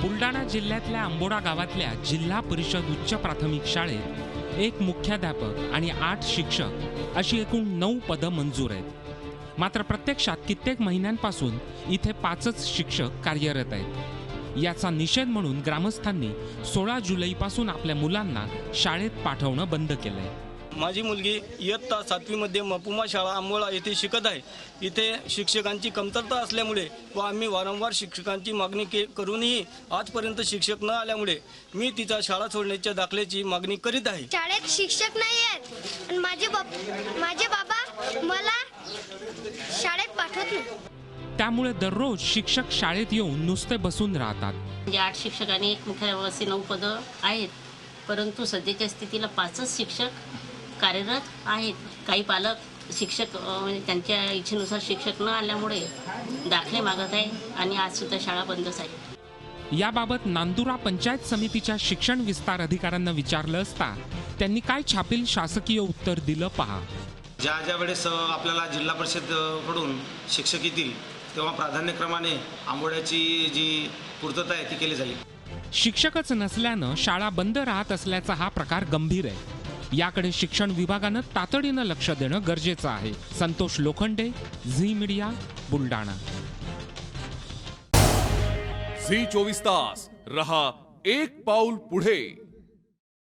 बुलढाणा जिल्ह्यातल्या आंबोडा गावातल्या जिल्हा परिषद उच्च प्राथमिक शाळेत एक मुख्याध्यापक आणि 8 शिक्षक अशी एकूण 9 पदं मंजूर आहेत। मात्र प्रत्यक्षात कित्येक महिन्यांपासून इथे 5च शिक्षक कार्यरत आहेत। याचा निषेध म्हणून ग्रामस्थांनी 16 जुलैपासून आपल्या मुलांना शाळेत पाठवणं बंद केलंय। माझी मुलगी इयत्ता 7वी मध्ये मपुमा शाळा आंबोळा येथे शिकत आहे। इथे शिक्षकांची कमतरता असल्यामुळे व आम्ही वारंवार शिक्षकांची मागणी करूनही आजपर्यंत शिक्षक न आल्यामुळे मी तिचा शाळा सोडण्याच्या दाखल्याची मागणी करीत आहे। शाळेत शिक्षक नाही आहेत आणि माझे बाबा मला शाळेत पाठवत नाही। त्यामुळे दररोज शिक्षक शाळेत येऊन नुसते बसून राहतात। म्हणजे 8 शिक्षक आणि एक मुख्याध्यापकाची 9 पदं आहेत, परंतु सध्याच्या स्थितीला 5च शिक्षक कार्यरत आहेत। काही पालक शिक्षक म्हणजे त्यांच्या इच्छेनुसार शिक्षक न आल्यामुळे दाखले मागत आहे आणि आज सुद्धा शाळा बंदच आहे। याबाबत नांदुरा पंचायत समितीच्या शिक्षण विस्तार अधिकाऱ्यांना विचारलं असता त्यांनी काय छापील शासकीय उत्तर दिलं पहा। ज्या वेळेस आपल्याला जिल्हा परिषद कडून शिक्षक येतील तेव्हा प्राधान्यक्रमाने आंबोड्याची जी पूर्तता आहे ती केली जाईल। शिक्षकच नसल्यानं शाळा बंद राहत असल्याचा हा प्रकार गंभीर आहे। याकडे शिक्षण विभागानं तातडीनं लक्ष देणं गरजेचं आहे। संतोष लोखंडे, झी मीडिया, बुलढाणा। झी 24 तास रहा एक पाऊल पुढे।